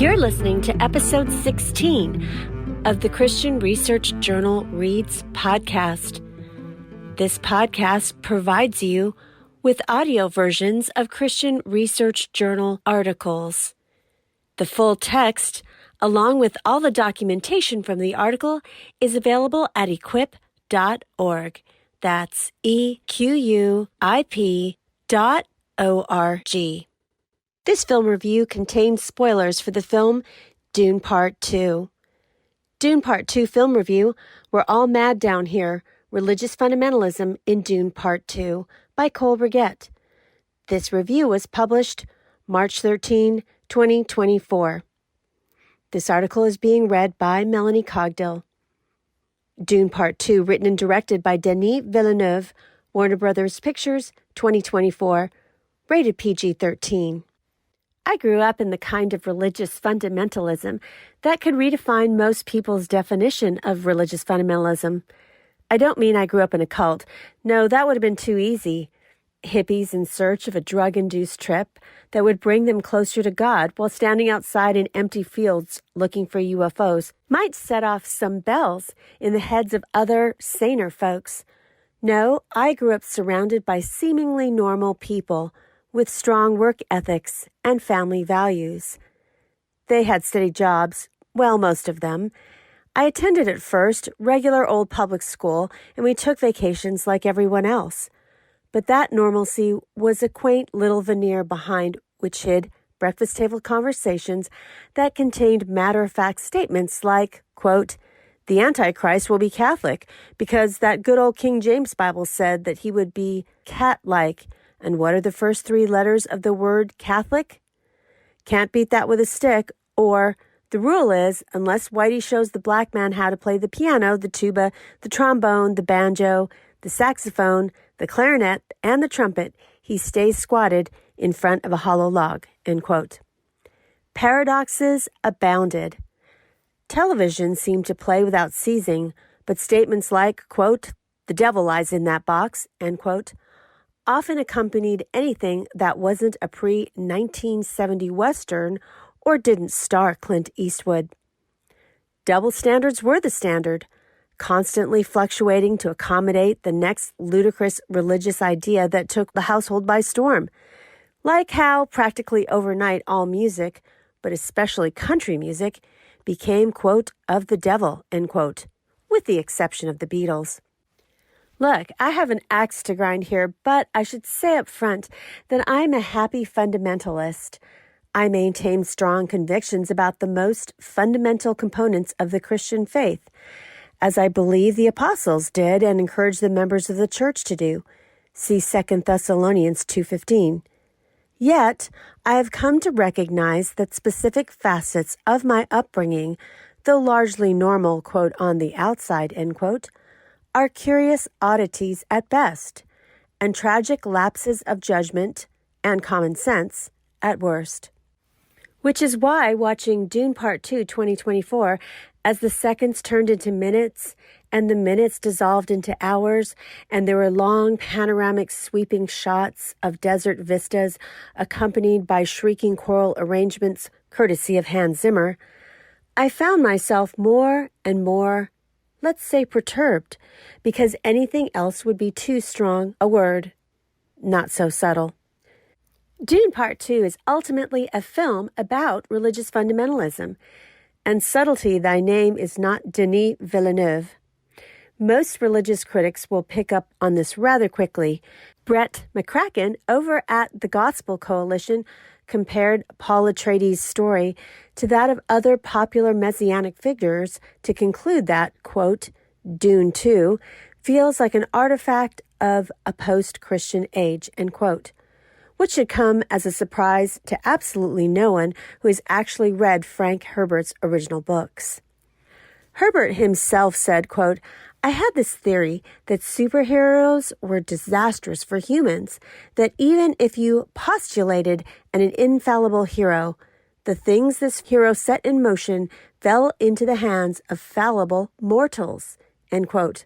You're listening to episode 16 of the Christian Research Journal Reads podcast. This podcast provides you with audio versions of Christian Research Journal articles. The full text, along with all the documentation from the article, is available at equip.org. That's EQUIP.org. This film review contains spoilers for the film Dune Part 2. Dune Part 2 film review, We're All Mad Down Here, Religious Fundamentalism in Dune Part 2 by Cole Brigette. This review was published March 13, 2024. This article is being read by Melanie Cogdill. Dune Part 2, written and directed by Denis Villeneuve, Warner Brothers Pictures, 2024, rated PG-13. I grew up in the kind of religious fundamentalism that could redefine most people's definition of religious fundamentalism. I don't mean I grew up in a cult. No, that would have been too easy. Hippies in search of a drug-induced trip that would bring them closer to God while standing outside in empty fields looking for UFOs might set off some bells in the heads of other, saner folks. No, I grew up surrounded by seemingly normal people with strong work ethics and family values. They had steady jobs, well, most of them. I attended at first regular old public school, and we took vacations like everyone else. But that normalcy was a quaint little veneer behind which hid breakfast table conversations that contained matter-of-fact statements like, quote, "The Antichrist will be Catholic because that good old King James Bible said that he would be cat-like. And what are the first three letters of the word Catholic? Can't beat that with a stick." Or, "The rule is, unless Whitey shows the black man how to play the piano, the tuba, the trombone, the banjo, the saxophone, the clarinet, and the trumpet, he stays squatted in front of a hollow log," end quote. Paradoxes abounded. Television seemed to play without ceasing, but statements like, quote, "The devil lies in that box," end quote, often accompanied anything that wasn't a pre-1970 Western or didn't star Clint Eastwood. Double standards were the standard, constantly fluctuating to accommodate the next ludicrous religious idea that took the household by storm. Like how practically overnight all music, but especially country music, became, quote, "of the devil," end quote, with the exception of the Beatles. Look, I have an axe to grind here, but I should say up front that I'm a happy fundamentalist. I maintain strong convictions about the most fundamental components of the Christian faith, as I believe the apostles did and encourage the members of the church to do. See 2 Thessalonians 2:15. Yet, I have come to recognize that specific facets of my upbringing, though largely normal, quote, "on the outside," end quote, are curious oddities at best, and tragic lapses of judgment and common sense at worst. Which is why watching Dune Part 2 2024, as the seconds turned into minutes and the minutes dissolved into hours, and there were long panoramic sweeping shots of desert vistas accompanied by shrieking choral arrangements courtesy of Hans Zimmer, I found myself more and more, let's say, perturbed, because anything else would be too strong a word, not so subtle. Dune Part 2 is ultimately a film about religious fundamentalism, and subtlety thy name is not Denis Villeneuve. Most religious critics will pick up on this rather quickly. Brett McCracken over at the Gospel Coalition compared Paul Atreides' story to that of other popular messianic figures to conclude that, quote, "Dune 2 feels like an artifact of a post-Christian age," end quote, which should come as a surprise to absolutely no one who has actually read Frank Herbert's original books. Herbert himself said, quote, "I had this theory that superheroes were disastrous for humans, that even if you postulated an infallible hero, the things this hero set in motion fell into the hands of fallible mortals," end quote.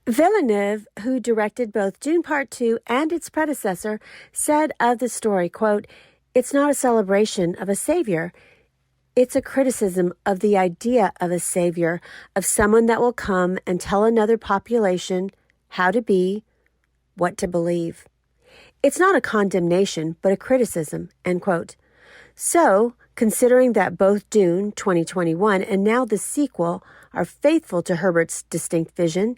Villeneuve, who directed both Dune Part 2 and its predecessor, said of the story, quote, "It's not a celebration of a savior. It's a criticism of the idea of a savior, of someone that will come and tell another population how to be, what to believe. It's not a condemnation, but a criticism, end quote. So, considering that both Dune 2021 and now the sequel are faithful to Herbert's distinct vision,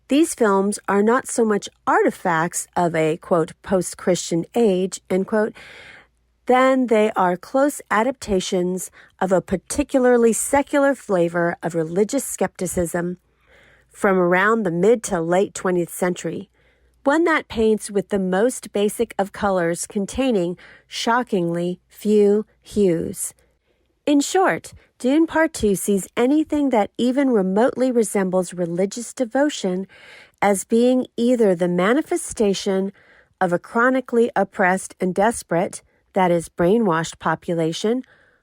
these films are not so much artifacts of a, quote, post-Christian age, end quote, than they are close adaptations of a particularly secular flavor of religious skepticism from around the mid to late 20th century, one that paints with the most basic of colors containing shockingly few hues. In short, Dune Part 2 sees anything that even remotely resembles religious devotion as being either the manifestation of a chronically oppressed and desperate, that is, brainwashed population,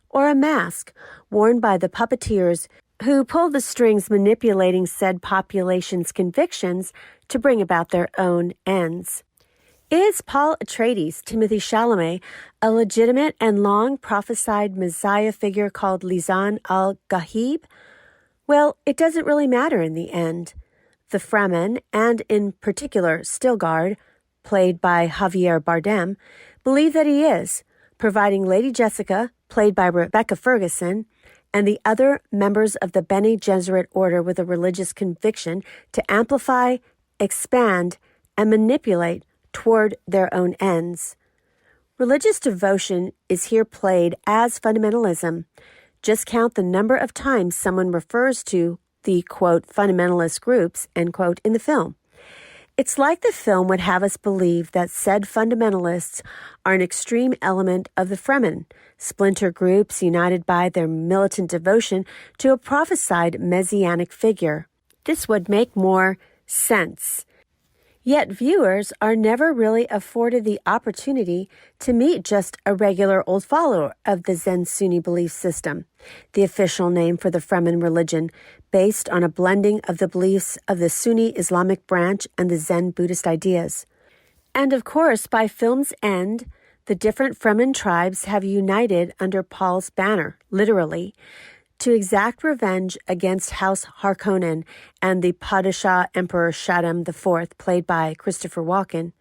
or a mask worn by the puppeteers who pull the strings manipulating said population's convictions to bring about their own ends. Is Paul Atreides, Timothy Chalamet, a legitimate and long prophesied Messiah figure called Lisan al-Gaib? Well, it doesn't really matter in the end. The Fremen, and in particular Stilgard, played by Javier Bardem, believe that he is, providing Lady Jessica, played by Rebecca Ferguson, and the other members of the Bene Gesserit order with a religious conviction to amplify, expand, and manipulate toward their own ends. Religious devotion is here played as fundamentalism. Just count the number of times someone refers to the, quote, fundamentalist groups, end quote, in the film. It's like the film would have us believe that said fundamentalists are an extreme element of the Fremen, splinter groups united by their militant devotion to a prophesied messianic figure. This would make more sense. Yet viewers are never really afforded the opportunity to meet just a regular old follower of the Zen Sunni belief system, the official name for the Fremen religion, based on a blending of the beliefs of the Sunni Islamic branch and the Zen Buddhist ideas. And of course, by film's end, the different Fremen tribes have united under Paul's banner, literally, to exact revenge against House Harkonnen and the Padishah Emperor Shaddam IV, played by Christopher Walken.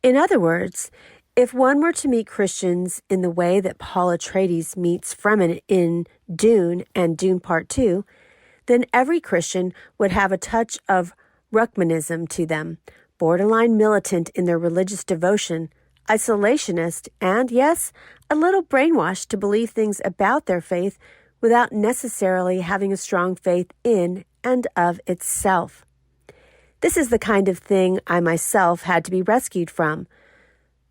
In other words, if one were to meet Christians in the way that Paul Atreides meets Fremen in Dune and Dune Part 2, then every Christian would have a touch of Ruckmanism to them, borderline militant in their religious devotion, isolationist, and, yes, a little brainwashed to believe things about their faith without necessarily having a strong faith in and of itself. This is the kind of thing I myself had to be rescued from,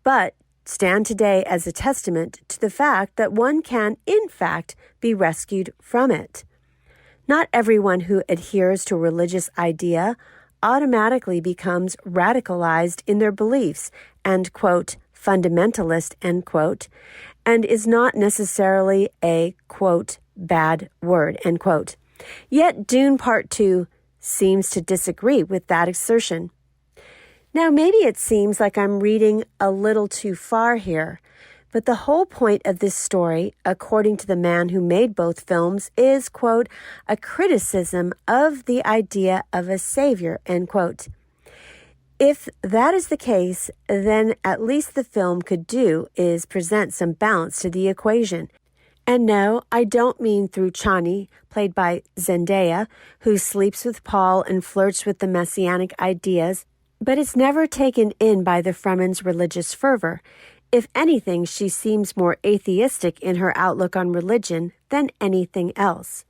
but stand today as a testament to the fact that one can, in fact, be rescued from it. Not everyone who adheres to a religious idea automatically becomes radicalized in their beliefs and, quote, fundamentalist, end quote, and is not necessarily a, quote, bad word, end quote. Yet Dune Part 2 seems to disagree with that assertion. Now, maybe it seems like I'm reading a little too far here, but the whole point of this story, according to the man who made both films, is, quote, a criticism of the idea of a savior, end quote. If that is the case, then at least the film could do is present some balance to the equation. And no, I don't mean through Chani, played by Zendaya, who sleeps with Paul and flirts with the messianic ideas, but is never taken in by the Fremen's religious fervor. If anything, she seems more atheistic in her outlook on religion than anything else.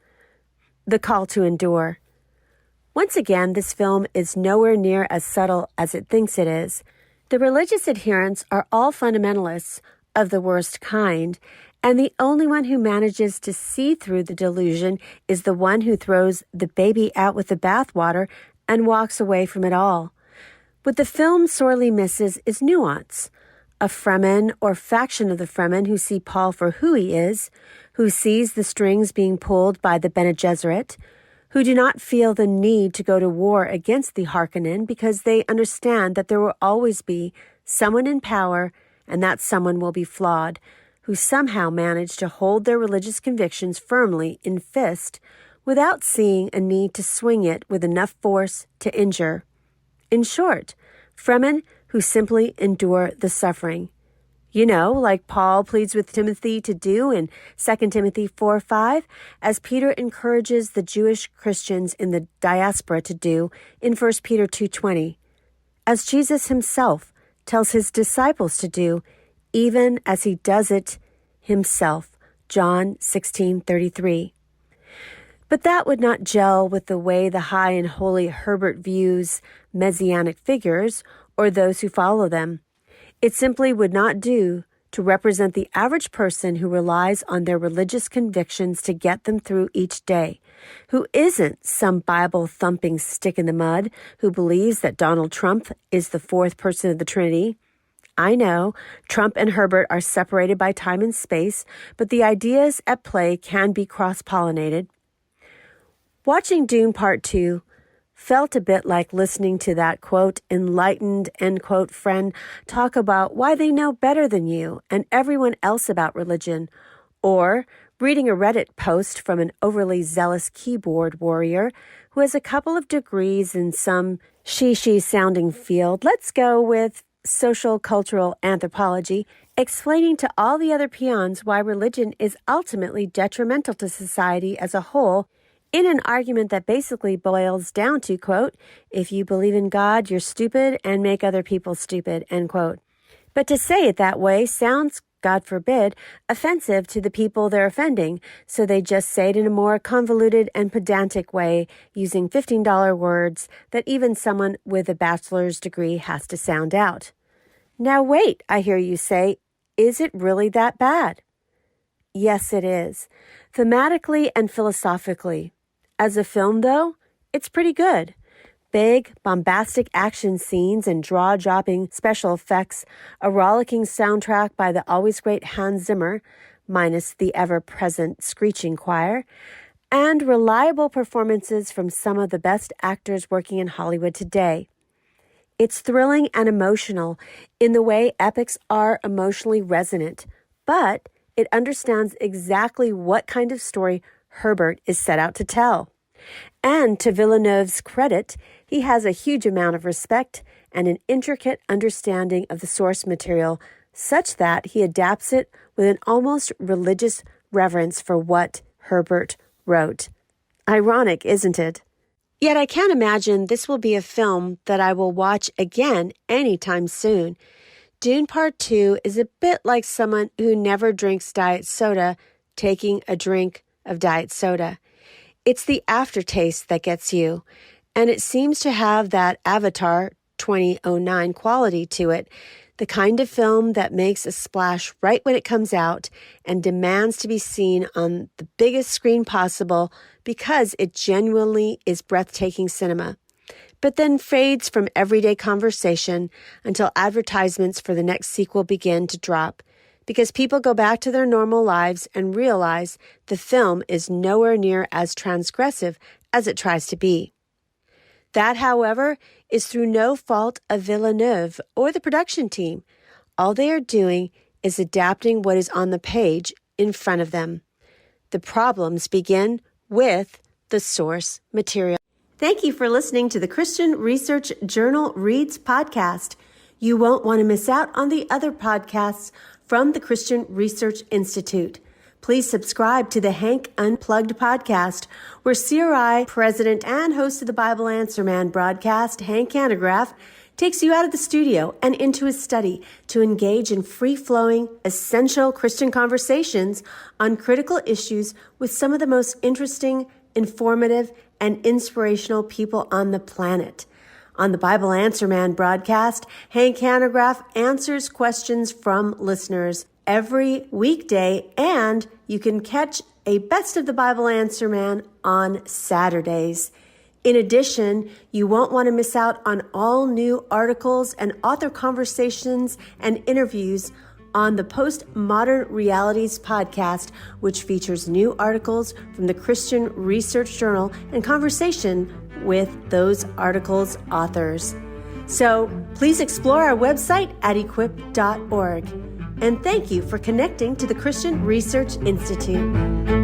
The call to endure. Once again, this film is nowhere near as subtle as it thinks it is. The religious adherents are all fundamentalists of the worst kind, and the only one who manages to see through the delusion is the one who throws the baby out with the bathwater and walks away from it all. What the film sorely misses is nuance. A Fremen or faction of the Fremen who see Paul for who he is, who sees the strings being pulled by the Bene Gesserit, who do not feel the need to go to war against the Harkonnen because they understand that there will always be someone in power and that someone will be flawed, who somehow manage to hold their religious convictions firmly in fist without seeing a need to swing it with enough force to injure. In short, Fremen who simply endure the suffering. You know, like Paul pleads with Timothy to do in 2 Timothy 4:5, as Peter encourages the Jewish Christians in the diaspora to do in 1 Peter 2:20, as Jesus himself tells his disciples to do, even as he does it himself, John 16:33. But that would not gel with the way the high and holy Herbert views messianic figures or those who follow them. It simply would not do to represent the average person who relies on their religious convictions to get them through each day, who isn't some Bible-thumping stick in the mud who believes that Donald Trump is the fourth person of the Trinity. I know Trump and Herbert are separated by time and space, but the ideas at play can be cross-pollinated. Watching Dune Part 2 felt a bit like listening to that, quote, enlightened, end quote, friend talk about why they know better than you and everyone else about religion, or reading a Reddit post from an overly zealous keyboard warrior who has a couple of degrees in some she-sounding field. Let's go with social cultural anthropology, explaining to all the other peons why religion is ultimately detrimental to society as a whole, in an argument that basically boils down to, quote, if you believe in God, you're stupid and make other people stupid, end quote. But to say it that way sounds, God forbid, offensive to the people they're offending, so they just say it in a more convoluted and pedantic way, using $15 words that even someone with a bachelor's degree has to sound out. Now wait, I hear you say, is it really that bad? Yes, it is, thematically and philosophically. As a film, though, it's pretty good. Big, bombastic action scenes and jaw-dropping special effects, a rollicking soundtrack by the always great Hans Zimmer, minus the ever-present screeching choir, and reliable performances from some of the best actors working in Hollywood today. It's thrilling and emotional in the way epics are emotionally resonant, but it understands exactly what kind of story Herbert is set out to tell. And to Villeneuve's credit, he has a huge amount of respect and an intricate understanding of the source material, such that he adapts it with an almost religious reverence for what Herbert wrote. Ironic, isn't it? Yet I can't imagine this will be a film that I will watch again anytime soon. Dune Part 2 is a bit like someone who never drinks diet soda taking a drink of diet soda. It's the aftertaste that gets you, and it seems to have that Avatar 2009 quality to it, the kind of film that makes a splash right when it comes out and demands to be seen on the biggest screen possible because it genuinely is breathtaking cinema, but then fades from everyday conversation until advertisements for the next sequel begin to drop, because people go back to their normal lives and realize the film is nowhere near as transgressive as it tries to be. That, however, is through no fault of Villeneuve or the production team. All they are doing is adapting what is on the page in front of them. The problems begin with the source material. Thank you for listening to the Christian Research Journal Reads podcast. You won't want to miss out on the other podcasts from the Christian Research Institute. Please subscribe to the Hank Unplugged podcast, where CRI president and host of the Bible Answer Man broadcast, Hank Hanegraaff, takes you out of the studio and into his study to engage in free-flowing, essential Christian conversations on critical issues with some of the most interesting, informative, and inspirational people on the planet. On the Bible Answer Man broadcast, Hank Hanegraaff answers questions from listeners every weekday, and you can catch a Best of the Bible Answer Man on Saturdays. In addition, you won't want to miss out on all new articles and author conversations and interviews on the Postmodern Realities podcast, which features new articles from the Christian Research Journal and conversation with those articles' authors. So please explore our website at equip.org. And thank you for connecting to the Christian Research Institute.